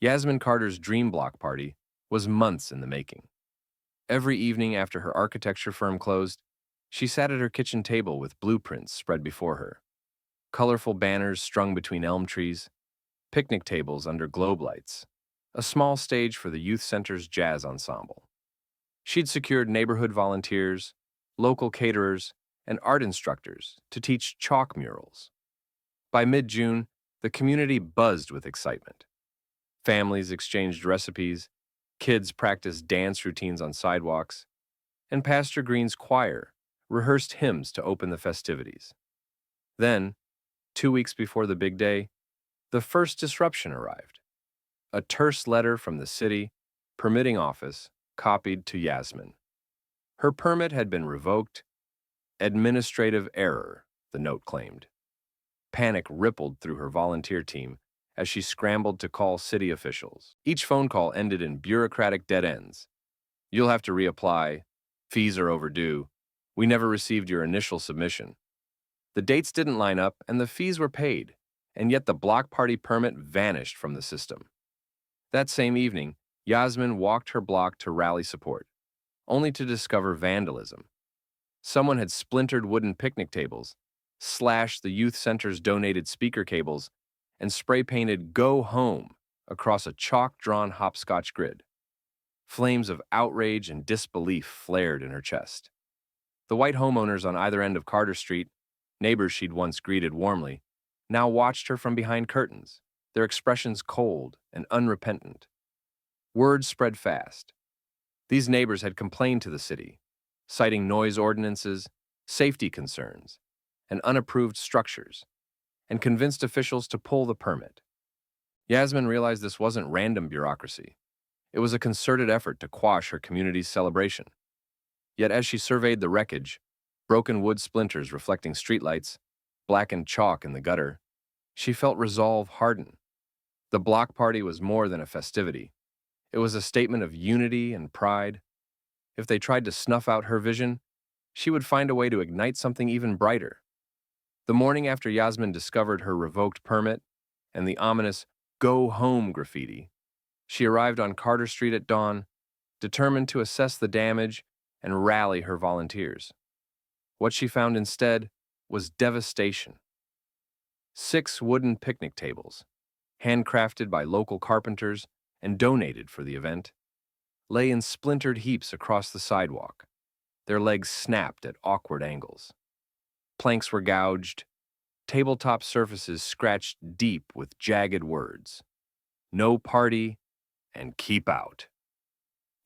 Yasmin Carter's dream block party was months in the making. Every evening after her architecture firm closed, she sat at her kitchen table with blueprints spread before her, colorful banners strung between elm trees, picnic tables under globe lights, a small stage for the youth center's jazz ensemble. She'd secured neighborhood volunteers, local caterers, and art instructors to teach chalk murals. By mid-June, the community buzzed with excitement. Families exchanged recipes, kids practiced dance routines on sidewalks, and Pastor Green's choir rehearsed hymns to open the festivities. Then, 2 weeks before the big day, the first disruption arrived. A terse letter from the city permitting office copied to Yasmin. Her permit had been revoked. Administrative error, the note claimed. Panic rippled through her volunteer team as she scrambled to call city officials. Each phone call ended in bureaucratic dead ends. You'll have to reapply. Fees are overdue. We never received your initial submission. The dates didn't line up and the fees were paid, and yet the block party permit vanished from the system. That same evening, Yasmin walked her block to rally support, only to discover vandalism. Someone had splintered wooden picnic tables, slashed the youth center's donated speaker cables, and spray-painted "Go Home" across a chalk-drawn hopscotch grid. Flames of outrage and disbelief flared in her chest. The white homeowners on either end of Carter Street, neighbors she'd once greeted warmly, now watched her from behind curtains, their expressions cold and unrepentant. Word spread fast. These neighbors had complained to the city, citing noise ordinances, safety concerns, and unapproved structures, and convinced officials to pull the permit. Yasmin realized this wasn't random bureaucracy. It was a concerted effort to quash her community's celebration. Yet as she surveyed the wreckage, broken wood splinters reflecting streetlights, blackened chalk in the gutter, she felt resolve harden. The block party was more than a festivity. It was a statement of unity and pride. If they tried to snuff out her vision, she would find a way to ignite something even brighter. The morning after Yasmin discovered her revoked permit and the ominous "Go Home" graffiti, she arrived on Carter Street at dawn, determined to assess the damage and rally her volunteers. What she found instead was devastation. 6 wooden picnic tables, handcrafted by local carpenters and donated for the event, lay in splintered heaps across the sidewalk, their legs snapped at awkward angles. Planks were gouged, tabletop surfaces scratched deep with jagged words. No party and keep out.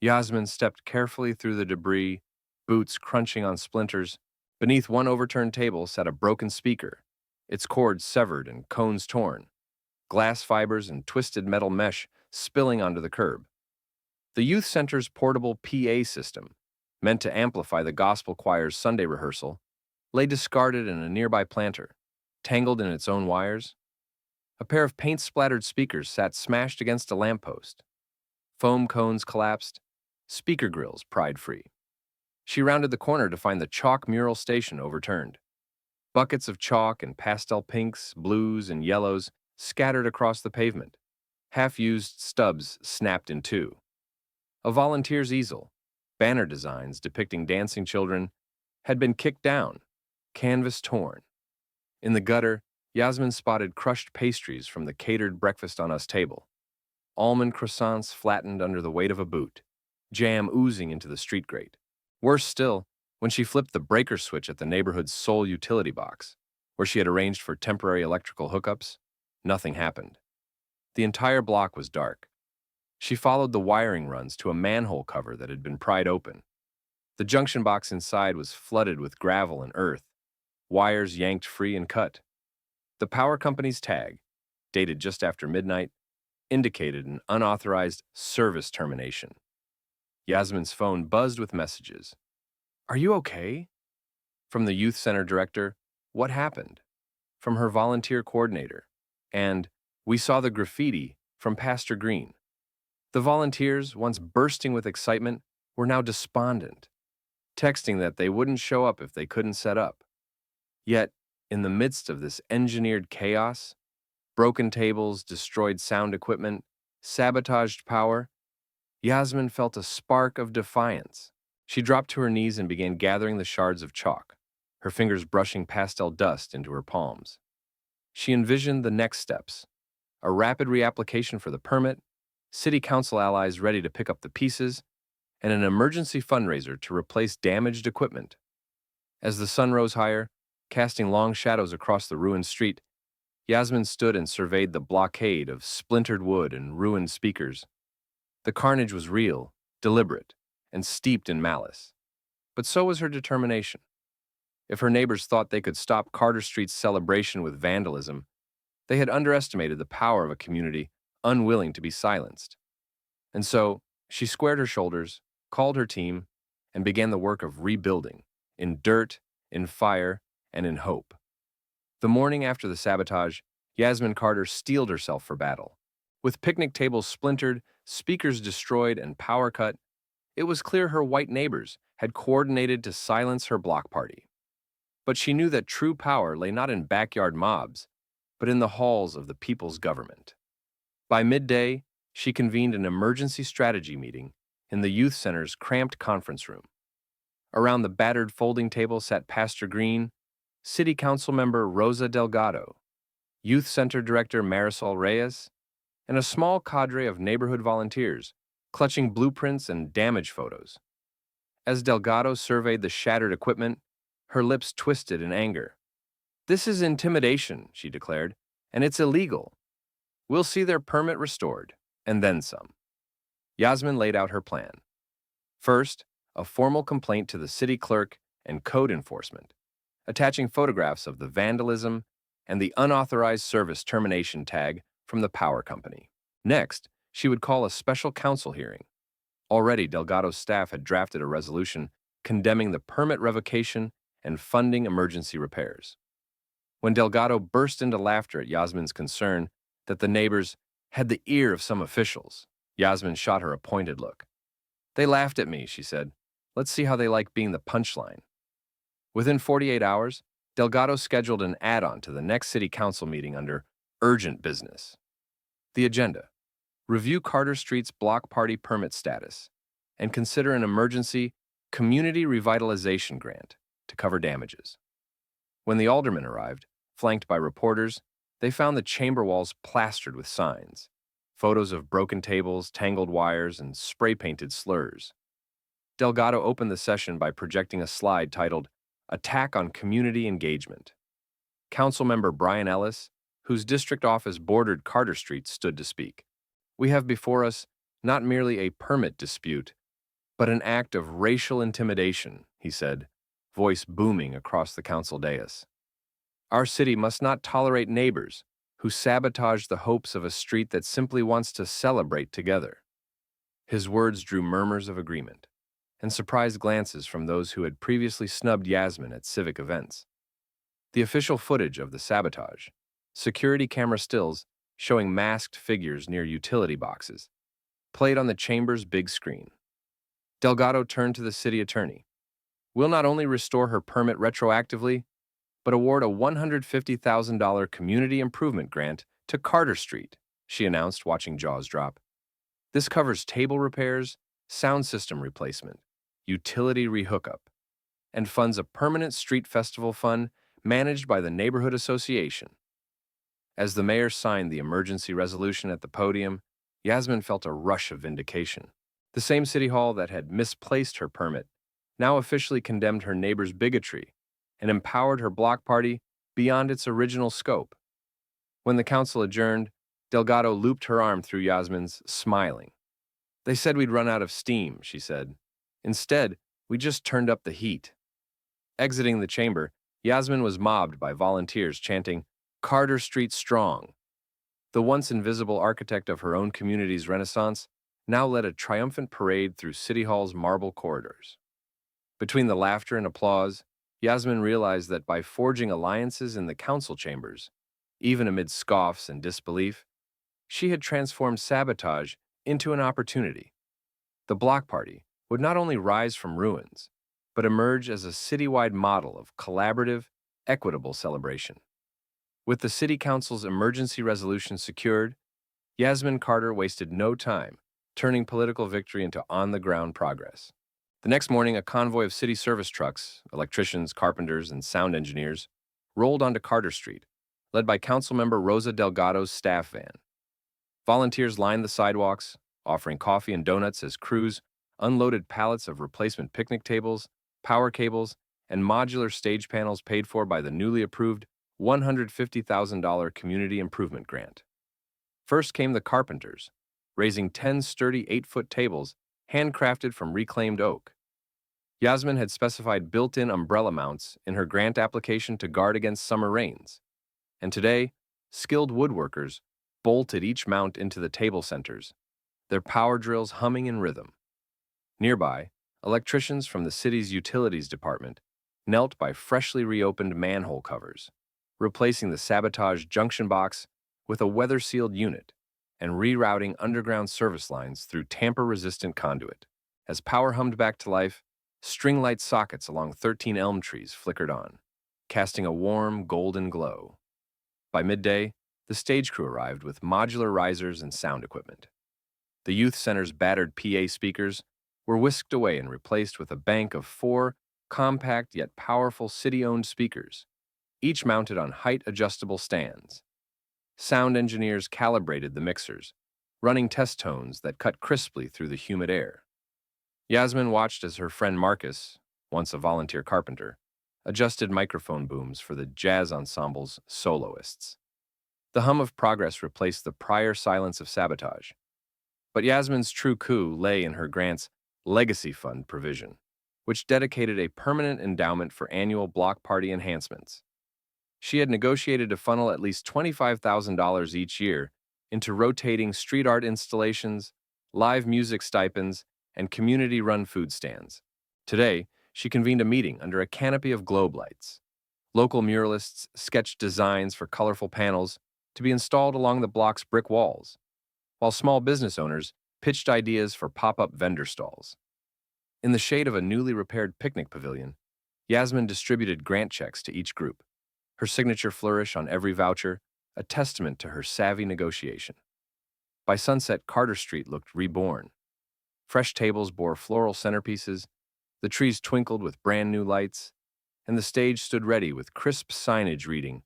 Yasmin stepped carefully through the debris, boots crunching on splinters. Beneath one overturned table sat a broken speaker, its cords severed and cones torn, glass fibers and twisted metal mesh spilling onto the curb. The youth center's portable PA system, meant to amplify the gospel choir's Sunday rehearsal, lay discarded in a nearby planter, tangled in its own wires. A pair of paint-splattered speakers sat smashed against a lamppost. Foam cones collapsed, speaker grills pried free. She rounded the corner to find the chalk mural station overturned. Buckets of chalk and pastel pinks, blues, and yellows scattered across the pavement. Half-used stubs snapped in two. A volunteer's easel, banner designs depicting dancing children, had been kicked down, canvas torn. In the gutter, Yasmin spotted crushed pastries from the catered breakfast on us table. Almond croissants flattened under the weight of a boot, jam oozing into the street grate. Worse still, when she flipped the breaker switch at the neighborhood's sole utility box, where she had arranged for temporary electrical hookups, nothing happened. The entire block was dark. She followed the wiring runs to a manhole cover that had been pried open. The junction box inside was flooded with gravel and earth, wires yanked free and cut. The power company's tag, dated just after midnight, indicated an unauthorized service termination. Yasmin's phone buzzed with messages. "Are you okay?" From the youth center director, "What happened?" From her volunteer coordinator, and "We saw the graffiti" from Pastor Green. The volunteers, once bursting with excitement, were now despondent, texting that they wouldn't show up if they couldn't set up. Yet, in the midst of this engineered chaos, broken tables, destroyed sound equipment, sabotaged power, Yasmin felt a spark of defiance. She dropped to her knees and began gathering the shards of chalk, her fingers brushing pastel dust into her palms. She envisioned the next steps: a rapid reapplication for the permit, city council allies ready to pick up the pieces, and an emergency fundraiser to replace damaged equipment. As the sun rose higher, casting long shadows across the ruined street, Yasmin stood and surveyed the blockade of splintered wood and ruined speakers. The carnage was real, deliberate, and steeped in malice. But so was her determination. If her neighbors thought they could stop Carter Street's celebration with vandalism, they had underestimated the power of a community unwilling to be silenced. And so, she squared her shoulders, called her team, and began the work of rebuilding, in dirt, in fire, and in hope. The morning after the sabotage, Yasmin Carter steeled herself for battle. With picnic tables splintered, speakers destroyed, and power cut, it was clear her white neighbors had coordinated to silence her block party. But she knew that true power lay not in backyard mobs, but in the halls of the people's government. By midday, she convened an emergency strategy meeting in the youth center's cramped conference room. Around the battered folding table sat Pastor Green, City Council member Rosa Delgado, Youth Center Director Marisol Reyes, and a small cadre of neighborhood volunteers clutching blueprints and damage photos. As Delgado surveyed the shattered equipment, her lips twisted in anger. "This is intimidation," she declared, "and it's illegal. We'll see their permit restored, and then some." Yasmin laid out her plan. First, a formal complaint to the city clerk and code enforcement, attaching photographs of the vandalism and the unauthorized service termination tag from the power company. Next, she would call a special council hearing. Already, Delgado's staff had drafted a resolution condemning the permit revocation and funding emergency repairs. When Delgado burst into laughter at Yasmin's concern that the neighbors had the ear of some officials, Yasmin shot her a pointed look. "They laughed at me," she said. "Let's see how they like being the punchline." Within 48 hours, Delgado scheduled an add-on to the next city council meeting under urgent business. The agenda: review Carter Street's block party permit status and consider an emergency community revitalization grant to cover damages. When the aldermen arrived, flanked by reporters, they found the chamber walls plastered with signs, photos of broken tables, tangled wires, and spray-painted slurs. Delgado opened the session by projecting a slide titled "Attack on Community Engagement." Councilmember Brian Ellis, whose district office bordered Carter Street, stood to speak. "We have before us not merely a permit dispute, but an act of racial intimidation," he said, voice booming across the council dais. "Our city must not tolerate neighbors who sabotage the hopes of a street that simply wants to celebrate together." His words drew murmurs of agreement and surprised glances from those who had previously snubbed Yasmin at civic events. The official footage of the sabotage, security camera stills showing masked figures near utility boxes, played on the chamber's big screen. Delgado turned to the city attorney. "We'll not only restore her permit retroactively, but award a $150,000 community improvement grant to Carter Street," she announced, watching jaws drop. "This covers table repairs, sound system replacement, utility rehookup, and funds a permanent street festival fund managed by the neighborhood association." As the mayor signed the emergency resolution at the podium, Yasmin felt a rush of vindication. The same city hall that had misplaced her permit now officially condemned her neighbor's bigotry and empowered her block party beyond its original scope. When the council adjourned, Delgado looped her arm through Yasmin's, smiling. "They said we'd run out of steam," she said. "Instead, we just turned up the heat." Exiting the chamber, Yasmin was mobbed by volunteers chanting, "Carter Street Strong." The once invisible architect of her own community's renaissance now led a triumphant parade through City Hall's marble corridors. Between the laughter and applause, Yasmin realized that by forging alliances in the council chambers, even amid scoffs and disbelief, she had transformed sabotage into an opportunity. The block party would not only rise from ruins, but emerge as a citywide model of collaborative, equitable celebration. With the city council's emergency resolution secured, Yasmin Carter wasted no time, turning political victory into on-the-ground progress. The next morning, a convoy of city service trucks, electricians, carpenters, and sound engineers, rolled onto Carter Street, led by Councilmember Rosa Delgado's staff van. Volunteers lined the sidewalks, offering coffee and donuts as crews unloaded pallets of replacement picnic tables, power cables, and modular stage panels paid for by the newly approved $150,000 Community Improvement Grant. First came the carpenters, raising 10 sturdy 8-foot tables handcrafted from reclaimed oak. Yasmin had specified built-in umbrella mounts in her grant application to guard against summer rains, and today, skilled woodworkers bolted each mount into the table centers, their power drills humming in rhythm. Nearby, electricians from the city's utilities department knelt by freshly reopened manhole covers, replacing the sabotaged junction box with a weather-sealed unit and rerouting underground service lines through tamper-resistant conduit. As power hummed back to life, string light sockets along 13 elm trees flickered on, casting a warm, golden glow. By midday, the stage crew arrived with modular risers and sound equipment. The youth center's battered PA speakers were whisked away and replaced with a bank of 4 compact yet powerful city-owned speakers, each mounted on height-adjustable stands. Sound engineers calibrated the mixers, running test tones that cut crisply through the humid air. Yasmin watched as her friend Marcus, once a volunteer carpenter, adjusted microphone booms for the jazz ensemble's soloists. The hum of progress replaced the prior silence of sabotage. But Yasmin's true coup lay in her grant's legacy fund provision, which dedicated a permanent endowment for annual block party enhancements. She had negotiated to funnel at least $25,000 each year into rotating street art installations, live music stipends, and community-run food stands. Today, she convened a meeting under a canopy of globe lights. Local muralists sketched designs for colorful panels to be installed along the block's brick walls, while small business owners pitched ideas for pop-up vendor stalls. In the shade of a newly repaired picnic pavilion, Yasmin distributed grant checks to each group, her signature flourish on every voucher, a testament to her savvy negotiation. By sunset, Carter Street looked reborn. Fresh tables bore floral centerpieces, the trees twinkled with brand new lights, and the stage stood ready with crisp signage reading,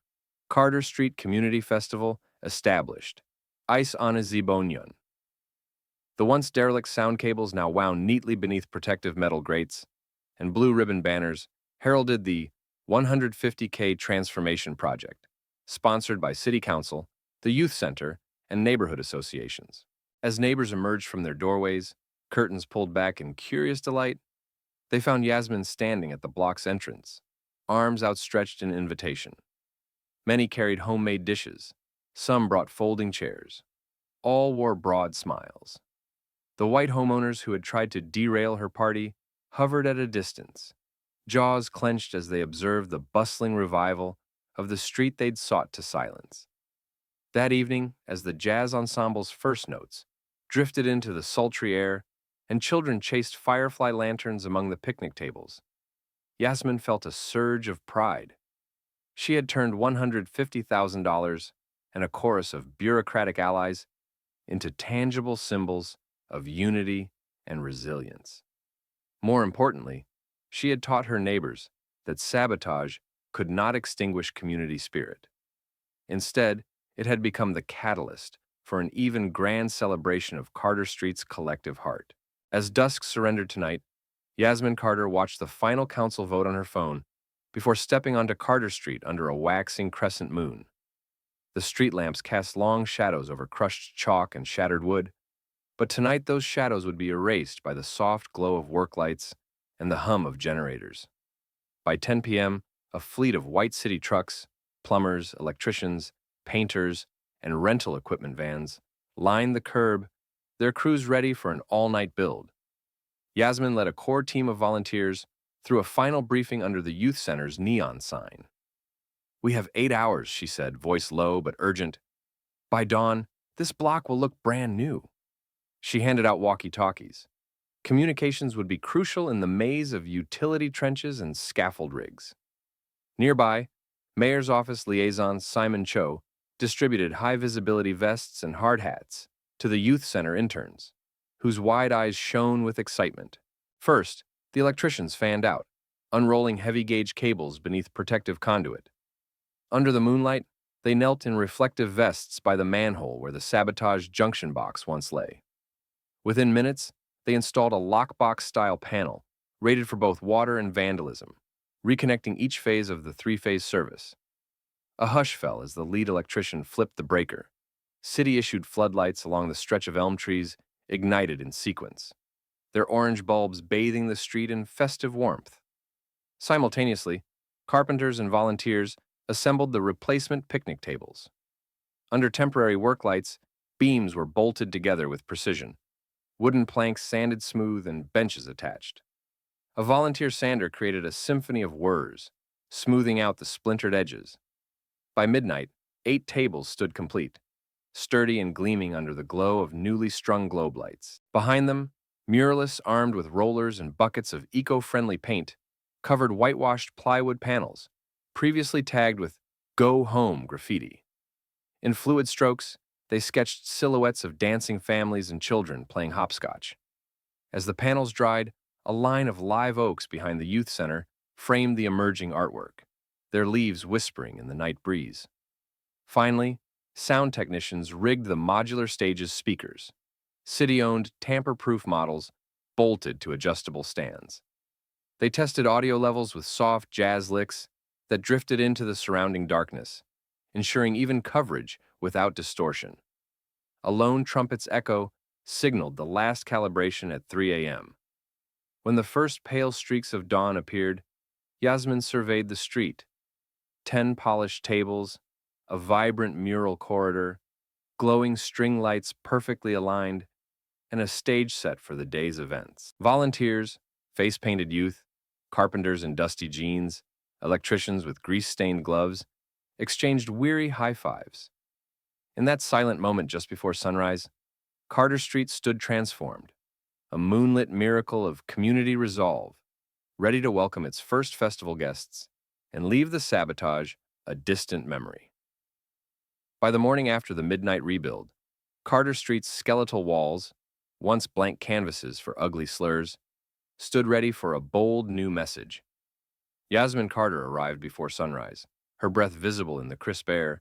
Carter Street Community Festival established. Ice on a Zibonyon. The once derelict sound cables now wound neatly beneath protective metal grates, and blue ribbon banners heralded the 150K Transformation Project, sponsored by City Council, the Youth Center, and neighborhood associations. As neighbors emerged from their doorways, curtains pulled back in curious delight, they found Yasmin standing at the block's entrance, arms outstretched in invitation. Many carried homemade dishes, some brought folding chairs. All wore broad smiles. The white homeowners who had tried to derail her party hovered at a distance, jaws clenched as they observed the bustling revival of the street they'd sought to silence. That evening, as the jazz ensemble's first notes drifted into the sultry air and children chased firefly lanterns among the picnic tables, Yasmin felt a surge of pride. She had turned $150,000 and a chorus of bureaucratic allies into tangible symbols of unity and resilience. More importantly, she had taught her neighbors that sabotage could not extinguish community spirit. Instead, it had become the catalyst for an even grand celebration of Carter Street's collective heart. As dusk surrendered tonight, Yasmin Carter watched the final council vote on her phone before stepping onto Carter Street under a waxing crescent moon. The street lamps cast long shadows over crushed chalk and shattered wood, but tonight those shadows would be erased by the soft glow of work lights and the hum of generators. By 10 p.m., a fleet of white city trucks, plumbers, electricians, painters, and rental equipment vans lined the curb, their crews ready for an all-night build. Yasmin led a core team of volunteers through a final briefing under the youth center's neon sign. "We have 8 hours," she said, voice low but urgent. "By dawn, this block will look brand new." She handed out walkie-talkies. Communications would be crucial in the maze of utility trenches and scaffold rigs. Nearby, Mayor's Office liaison Simon Cho distributed high-visibility vests and hard hats to the youth center interns, whose wide eyes shone with excitement. First, the electricians fanned out, unrolling heavy-gauge cables beneath protective conduit. Under the moonlight, they knelt in reflective vests by the manhole where the sabotaged junction box once lay. Within minutes, they installed a lockbox-style panel, rated for both water and vandalism, reconnecting each phase of the three-phase service. A hush fell as the lead electrician flipped the breaker. City-issued floodlights along the stretch of elm trees ignited in sequence, their orange bulbs bathing the street in festive warmth. Simultaneously, carpenters and volunteers assembled the replacement picnic tables. Under temporary work lights, beams were bolted together with precision, wooden planks sanded smooth and benches attached. A volunteer sander created a symphony of whirs, smoothing out the splintered edges. By midnight, 8 tables stood complete, sturdy and gleaming under the glow of newly strung globe lights. Behind them, muralists armed with rollers and buckets of eco-friendly paint covered whitewashed plywood panels, previously tagged with "Go Home" graffiti. In fluid strokes, they sketched silhouettes of dancing families and children playing hopscotch. As the panels dried, a line of live oaks behind the youth center framed the emerging artwork, their leaves whispering in the night breeze. Finally, sound technicians rigged the modular stage's speakers, city-owned, tamper-proof models bolted to adjustable stands. They tested audio levels with soft jazz licks that drifted into the surrounding darkness, ensuring even coverage without distortion. A lone trumpet's echo signaled the last calibration at 3 a.m. When the first pale streaks of dawn appeared, Yasmin surveyed the street. 10 polished tables, a vibrant mural corridor, glowing string lights perfectly aligned, and a stage set for the day's events. Volunteers, face-painted youth, carpenters in dusty jeans, electricians with grease-stained gloves, exchanged weary high-fives. In that silent moment just before sunrise, Carter Street stood transformed, a moonlit miracle of community resolve, ready to welcome its first festival guests and leave the sabotage a distant memory. By the morning after the midnight rebuild, Carter Street's skeletal walls, once blank canvases for ugly slurs, stood ready for a bold new message. Yasmin Carter arrived before sunrise, her breath visible in the crisp air,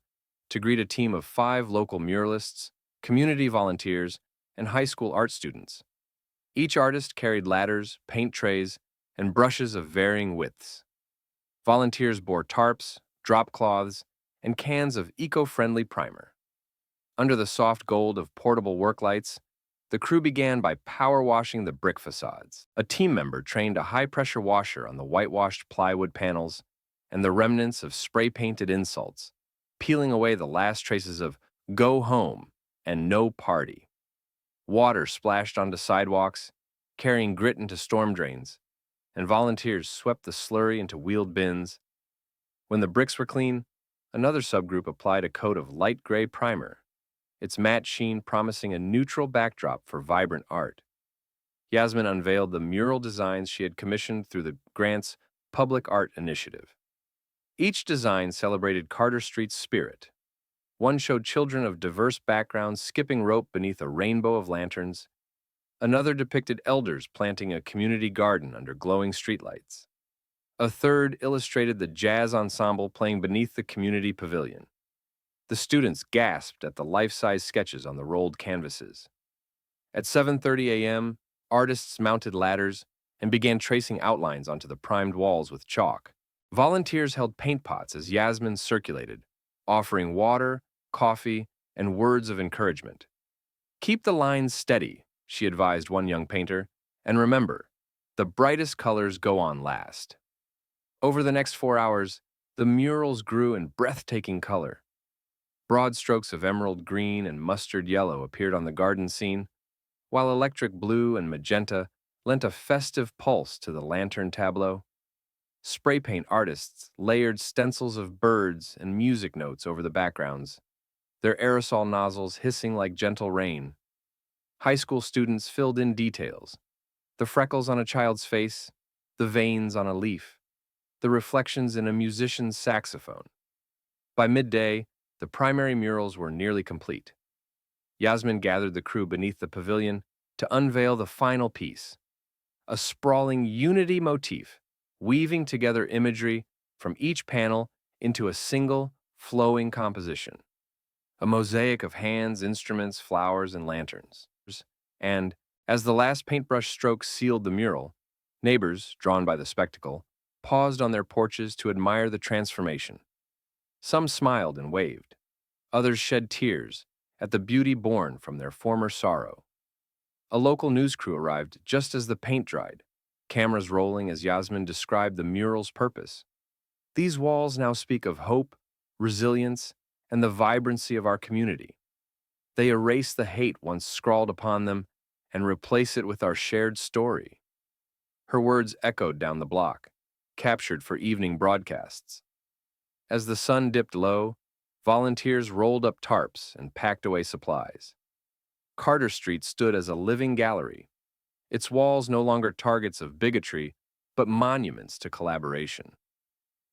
to greet a team of 5 local muralists, community volunteers, and high school art students. Each artist carried ladders, paint trays, and brushes of varying widths. Volunteers bore tarps, drop cloths, and cans of eco-friendly primer. Under the soft gold of portable work lights, the crew began by power washing the brick facades. A team member trained a high-pressure washer on the whitewashed plywood panels and the remnants of spray-painted insults, peeling away the last traces of "Go Home" and "No Party." Water splashed onto sidewalks, carrying grit into storm drains, and volunteers swept the slurry into wheeled bins. When the bricks were clean, another subgroup applied a coat of light gray primer, its matte sheen promising a neutral backdrop for vibrant art. Yasmin unveiled the mural designs she had commissioned through the grant's Public Art Initiative. Each design celebrated Carter Street's spirit. One showed children of diverse backgrounds skipping rope beneath a rainbow of lanterns. Another depicted elders planting a community garden under glowing streetlights. A third illustrated the jazz ensemble playing beneath the community pavilion. The students gasped at the life-size sketches on the rolled canvases. At 7:30 a.m., artists mounted ladders and began tracing outlines onto the primed walls with chalk. Volunteers held paint pots as Yasmin circulated, offering water, coffee, and words of encouragement. "Keep the lines steady," she advised one young painter, "and remember, the brightest colors go on last." Over the next 4 hours, the murals grew in breathtaking color. Broad strokes of emerald green and mustard yellow appeared on the garden scene, while electric blue and magenta lent a festive pulse to the lantern tableau. Spray paint artists layered stencils of birds and music notes over the backgrounds, their aerosol nozzles hissing like gentle rain. High school students filled in details: the freckles on a child's face, the veins on a leaf, the reflections in a musician's saxophone. By midday, The primary murals were nearly complete. Yasmin gathered the crew beneath the pavilion to unveil the final piece, a sprawling unity motif, weaving together imagery from each panel into a single, flowing composition. A mosaic of hands, instruments, flowers, and lanterns. And, as the last paintbrush stroke sealed the mural, neighbors, drawn by the spectacle, paused on their porches to admire the transformation. Some smiled and waved. Others shed tears at the beauty born from their former sorrow. A local news crew arrived just as the paint dried, cameras rolling as Yasmin described the mural's purpose. These walls now speak of hope, resilience, and the vibrancy of our community. They erase the hate once scrawled upon them and replace it with our shared story. Her words echoed down the block, captured for evening broadcasts. As the sun dipped low, volunteers rolled up tarps and packed away supplies. Carter Street stood as a living gallery, its walls no longer targets of bigotry, but monuments to collaboration.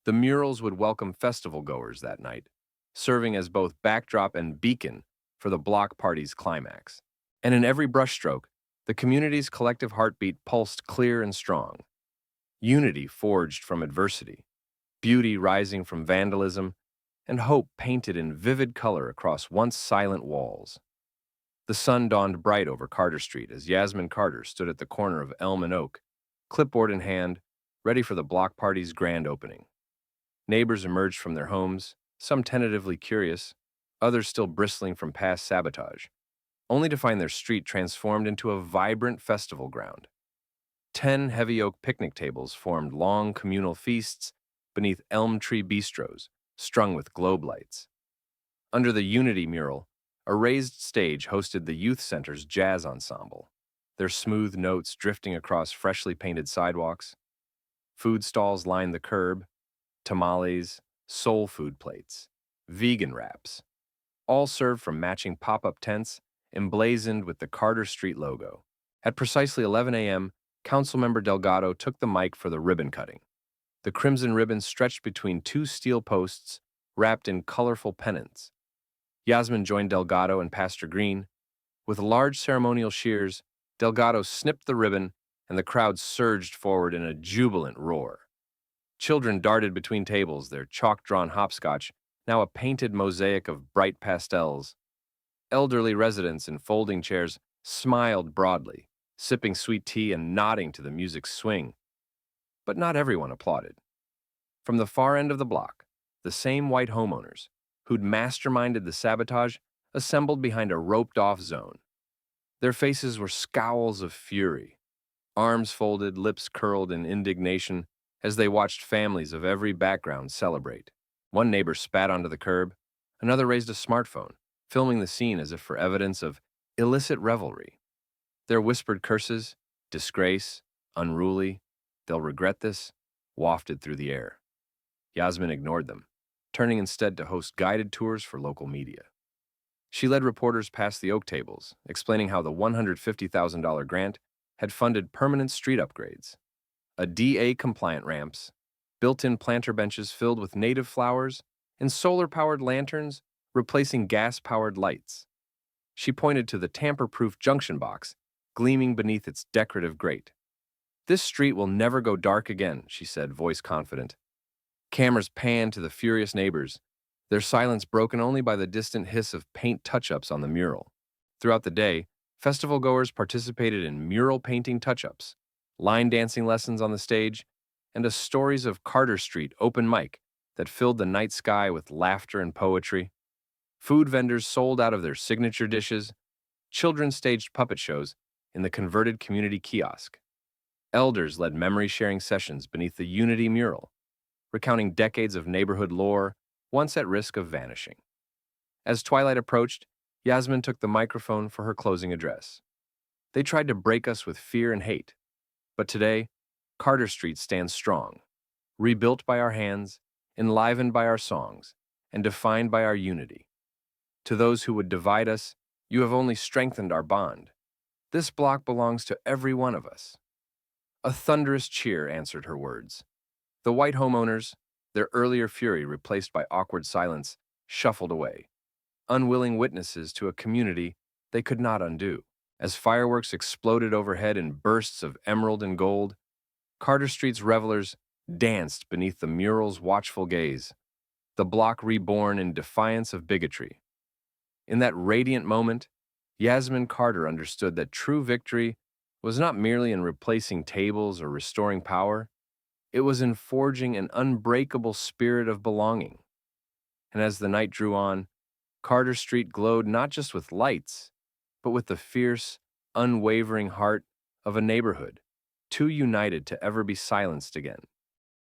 The murals would welcome festival goers that night, serving as both backdrop and beacon for the block party's climax. And in every brushstroke, the community's collective heartbeat pulsed clear and strong. Unity forged from adversity, beauty rising from vandalism, and hope painted in vivid color across once silent walls. The sun dawned bright over Carter Street as Yasmin Carter stood at the corner of Elm and Oak, clipboard in hand, ready for the block party's grand opening. Neighbors emerged from their homes, some tentatively curious, others still bristling from past sabotage, only to find their street transformed into a vibrant festival ground. 10 heavy oak picnic tables formed long communal feasts beneath elm tree bistros, strung with globe lights. Under the Unity mural, a raised stage hosted the youth center's jazz ensemble, their smooth notes drifting across freshly painted sidewalks. Food stalls lined the curb, tamales, soul food plates, vegan wraps, all served from matching pop-up tents emblazoned with the Carter Street logo. At precisely 11 a.m., Councilmember Delgado took the mic for the ribbon cutting. The crimson ribbon stretched between two steel posts wrapped in colorful pennants. Yasmin joined Delgado and Pastor Green. With large ceremonial shears, Delgado snipped the ribbon, and the crowd surged forward in a jubilant roar. Children darted between tables, their chalk-drawn hopscotch now a painted mosaic of bright pastels. Elderly residents in folding chairs smiled broadly, sipping sweet tea and nodding to the music's swing. But not everyone applauded. From the far end of the block, the same white homeowners, who'd masterminded the sabotage, assembled behind a roped-off zone. Their faces were scowls of fury, arms folded, lips curled in indignation as they watched families of every background celebrate. One neighbor spat onto the curb, another raised a smartphone, filming the scene as if for evidence of illicit revelry. Their whispered curses, disgrace, unruly, they'll regret this, wafted through the air. Yasmin ignored them, turning instead to host guided tours for local media. She led reporters past the oak tables, explaining how the $150,000 grant had funded permanent street upgrades, a DA-compliant ramps, built-in planter benches filled with native flowers, and solar-powered lanterns replacing gas-powered lights. She pointed to the tamper-proof junction box gleaming beneath its decorative grate. "This street will never go dark again," she said, voice confident. Cameras panned to the furious neighbors, their silence broken only by the distant hiss of paint touch-ups on the mural. Throughout the day, festival goers participated in mural painting touch-ups, line dancing lessons on the stage, and a Stories of Carter Street open mic that filled the night sky with laughter and poetry. Food vendors sold out of their signature dishes. Children staged puppet shows in the converted community kiosk. Elders led memory-sharing sessions beneath the Unity mural, recounting decades of neighborhood lore once at risk of vanishing. As twilight approached, Yasmin took the microphone for her closing address. "They tried to break us with fear and hate, but today, Carter Street stands strong, rebuilt by our hands, enlivened by our songs, and defined by our unity. To those who would divide us, you have only strengthened our bond. This block belongs to every one of us." A thunderous cheer answered her words. The white homeowners, their earlier fury replaced by awkward silence, shuffled away, unwilling witnesses to a community they could not undo. As fireworks exploded overhead in bursts of emerald and gold, Carter Street's revelers danced beneath the mural's watchful gaze, the block reborn in defiance of bigotry. In that radiant moment, Yasmin Carter understood that true victory was not merely in replacing tables or restoring power, it was in forging an unbreakable spirit of belonging. And as the night drew on, Carter Street glowed not just with lights, but with the fierce, unwavering heart of a neighborhood, too united to ever be silenced again.